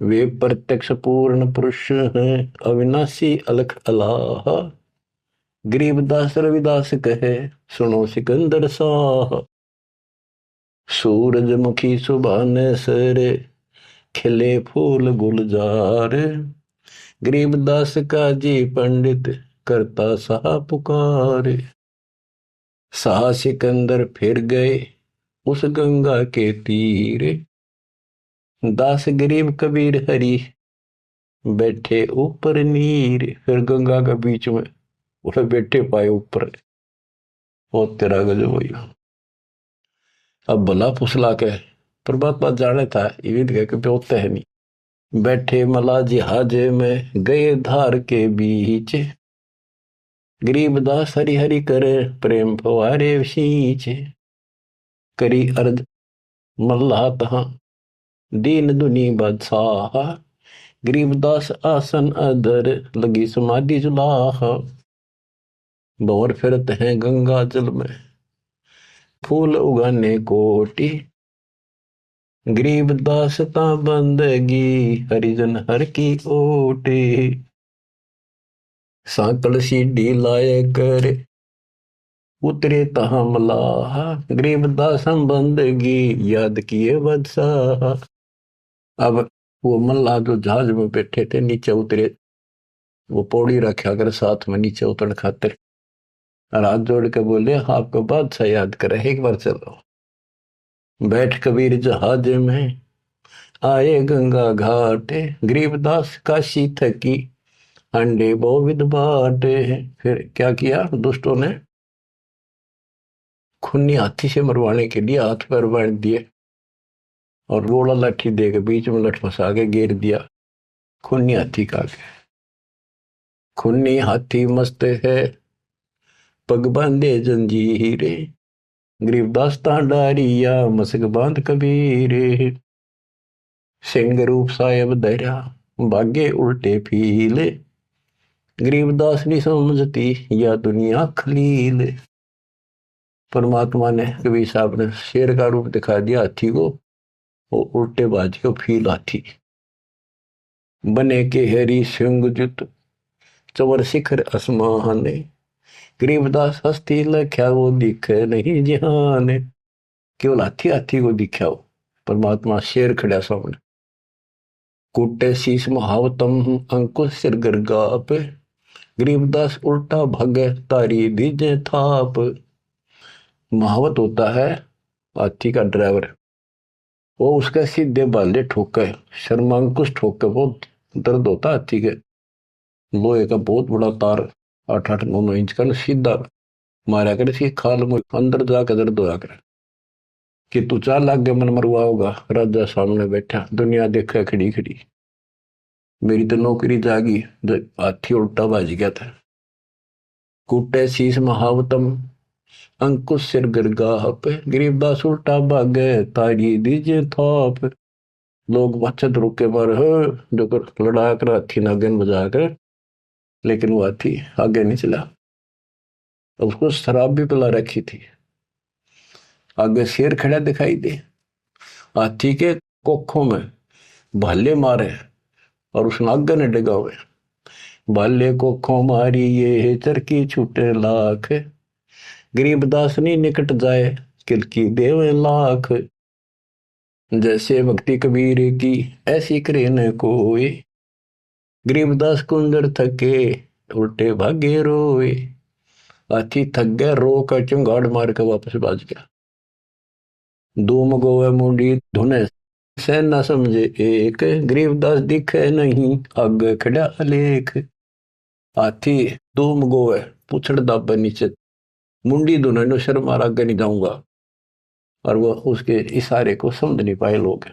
Speaker 1: वे प्रत्यक्ष पूर्ण पुरुष हैं, अविनाशी अलख अलाहा। गरीबदास रविदास कहे सुनो सिकंदर साह। सूरजमुखी सुबह ने सरे, खिले फूल गुलजार। गरीबदास का जी पंडित करता सा पुकार। सा सिकंदर फिर गए उस गंगा के तीर। दास गरीब कबीर हरि बैठे ऊपर नीर। फिर गंगा के बीच में उसे बैठे पाए ऊपर। बहुत तेरा गजब हुई। अब भला फुसला के परमात्मा जाने था ये कह होता है नहीं। बैठे मला जिहाज में गए धार के बीच। गरीबदास हरि हरि करे प्रेम फवारे सींच। करी अर्ज मल्ला तहा दीन दुनी बादशाह। गरीबदास आसन अदर लगी समाधि जुलाह। भंवर फिरत हैं गंगा जल में फूल उगाने कोटि। गरीबदास ता बंदगी हरिजन हर की ओटी। सांकल सीढ़ी लाए कर उतरे तहा मलाह। गरीबदास हम बंदगी याद किए बदशाह। अब वो मल्लाह जो जहाज में बैठे थे नीचे उतरे, वो पौड़ी रखा कर साथ में नीचे उतरने खातिर। और हाथ जोड़ के बोले आपको बादशाह याद करे एक बार चलो। बैठ कबीर जहाज में आए गंगा घाट। गरीबदास काशी थकी अंडे बहुविध बाटे। फिर क्या किया दुष्टों ने, खूनी हाथी से मरवाने के लिए हाथ पैर बांध दिए और रोड़ा लाठी दे के बीच में लठ फंसा के घेर दिया। खूनी हाथी का खूनी हाथी मस्त है पग बांधे जंजीरे। गरीबदास डारिया मसक बांध कबीरे। सिंह रूप साहेब धैर्या भागे उल्टे फीले। गरीबदास नहीं समझती या दुनिया खलील। परमात्मा ने कबीर साहब ने शेर का रूप दिखा दिया हाथी को, वो उल्टे बाज के फील हाथी बने के हरी सिंह जुत चवर शिखर आसमान। गरीबदास हस्ती लख्या वो दिखे नहीं जहान। केवल हाथी हाथी को दिखा हो, परमात्मा शेर खड़ा सामने। कुटे शीश महावतम अंकुश सिर गर्गाप। गरीबदास उल्टा भगे तारी दीजे थाप। महावत होता है हाथी का ड्राइवर, वो उसके सीधे बाले ठोके शर्मांकुश ठोके बहुत दर्द होता है हाथी के। लोहे का बहुत बड़ा तार 8-8-9-9 इंच का सीधा मारा कर इसकी खाल में अंदर जाकर दर्द होया कर कि तू 4 लाख के मन मरवा होगा। राजा सामने बैठा दुनिया देखा खड़ी खड़ी, मेरी तो नौकरी जागी। हाथी उल्टा बाज गया था। कूटे शीश महावतम अंकुश सिर गरगाह पे। गरीबदास उल्टा भागे तारी दीजे थाप। लोग बचत रुके पर जो कर लड़ा कर हाथी नागन बजा कर, लेकिन वो हाथी आगे नहीं चला। उसको शराब भी पिला रखी थी। आगे शेर खड़ा दिखाई दे, हाथी के कोखों में भाले मारे और उस नागन ने डगा हुए। भाले कोखों मारी ये चरकी छूटे लाख। गरीबदास नहीं निकट जाए किलकी देवे लाख। जैसे भक्ति कबीर की ऐसी करे न कोई, गरीबदास कुंदर थके उल्टे भागे रोए। हाथी थक गया, रो कर चुंगाड़ मार के वापस भाज गया। धूम गोवे मुंडी धुने से न समझे एक, गरीबदास दिखे नहीं आगे खड़ा अलेख। हाथी धूम गोवे पुछड़ दाबे नीचे, मुंडी धुने नो शर्म मार आगे नहीं जाऊंगा। और वो उसके इशारे को समझ नहीं पाए लोग।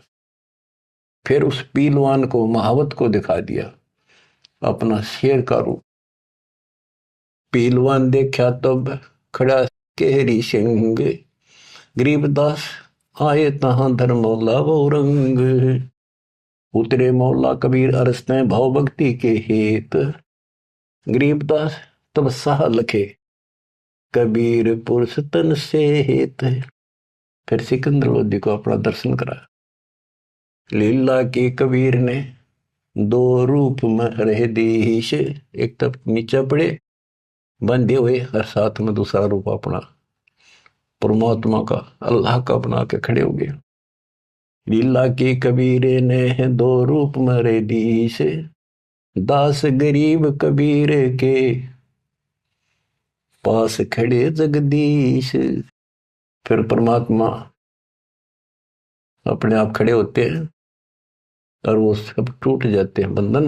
Speaker 1: फिर उस पीलवान को महावत को दिखा दिया अपना शेर का रूप। पीलवान देखा तब खड़ा केहरी सिंह, गरीबदास आए तहां धर्मौला वो रंग। उतरे मौला कबीर अरसते भाव भक्ति के हेत, गरीबदास तब साह लखे कबीर पुरुष तन से हेत। फिर सिकंदर लोधी को अपना दर्शन करा। लीला के कबीर ने दो रूप में रह दीश, एक तब नीचे पड़े बंधे हुए और साथ में दूसरा रूप अपना परमात्मा का अल्लाह का बना के खड़े हो गए। लीला के कबीर ने दो रूप में रह दीश, दास गरीब कबीर के पास खड़े जगदीश। फिर परमात्मा अपने आप खड़े होते हैं और वो सब टूट जाते हैं बंधन।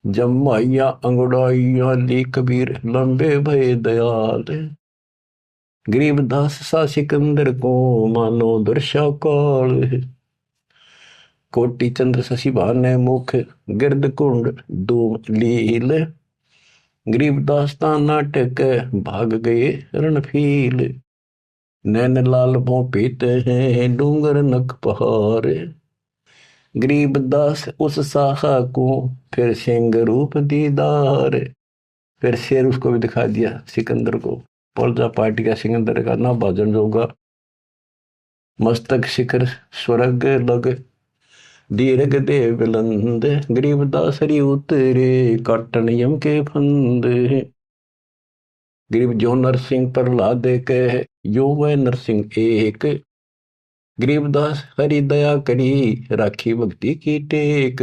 Speaker 1: जमाइया अंगड़ाइया ली कबीर लंबे भय दयाल, गरीबदास सा सिकंदर को मानो दर्शा काल। कोटि चंद्र शशि भाने मुख गिरद कुंड धूम लील, गरीबदास ता नाटक भाग गए रणफील। नैन लाल भों पीते हैं डूंगर नक पहाड़, गरीबदास उस साहा को फिर सिंह रूप दीदार। फिर शेर उसको भी दिखा दिया सिकंदर को, पर्जा पार्टी का सिकंदर का ना भाजन जोगा। मस्तक शिखर स्वर्ग लग दीर्घ दे बुलंद, गरीबदास हरि उतरे काटन यम के फंद। गरीब जो नरसिंह प्रहलाद कह यो वह नरसिंह एक, गरीबदास हरि दया करी राखी भक्ति की टेक।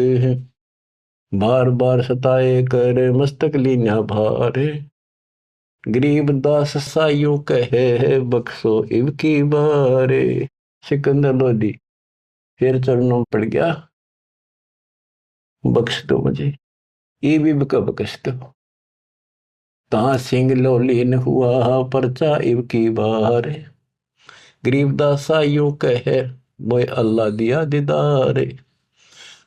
Speaker 1: बार बार सताए कर मस्तक लीना भार, गरीबदास साइयों कहे बख्शो इव की बारे। सिकंदर लोधी फिर चरणों में पड़ गया, बख्श दो मुझे, ये भी बख्श दो। ता सिंह लोलीन हुआ परचा इव की बार, गरीबदास साइयों कहे मोए अल्लाह दिया दीदार।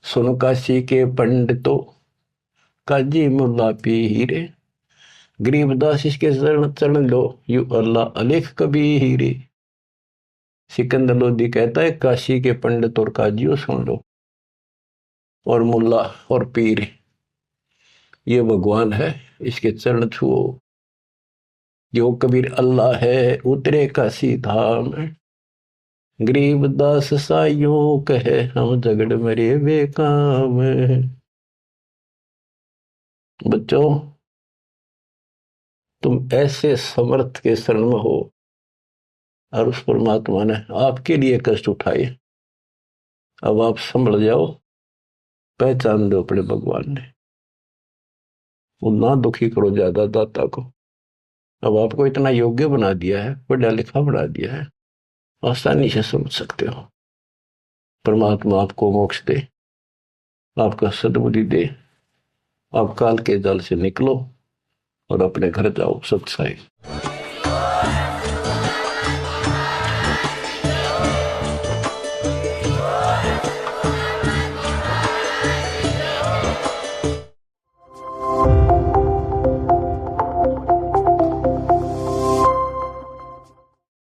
Speaker 1: सुन काशी के पंडितों काजी मुल्ला पीर, गरीबदास इसके चरण लो यू अल्लाह अलेख कबीर। सिकंदर लोधी कहता है काशी के पंडित और काजियों सुन लो, और मुल्ला और पीर ये भगवान है, इसके चरण छुओ। जो कबीर अल्लाह है उतरे काशी धाम, गरीबदास साइयों कहे हम झगड़ मरे बेकाम। बच्चों तुम ऐसे समर्थ के शरण में हो और उस परमात्मा ने आपके लिए कष्ट उठाए। अब आप संभल जाओ, पहचान दो अपने भगवान ने, वो ना दुखी करो ज्यादा दाता को। अब आपको इतना योग्य बना दिया है, पढ़ा लिखा बना दिया है, आसानी से समझ सकते हो। परमात्मा आपको मोक्ष दे, आपका सद्बुद्धि दे, आप काल के जाल से निकलो और अपने घर जाओ सत्साई।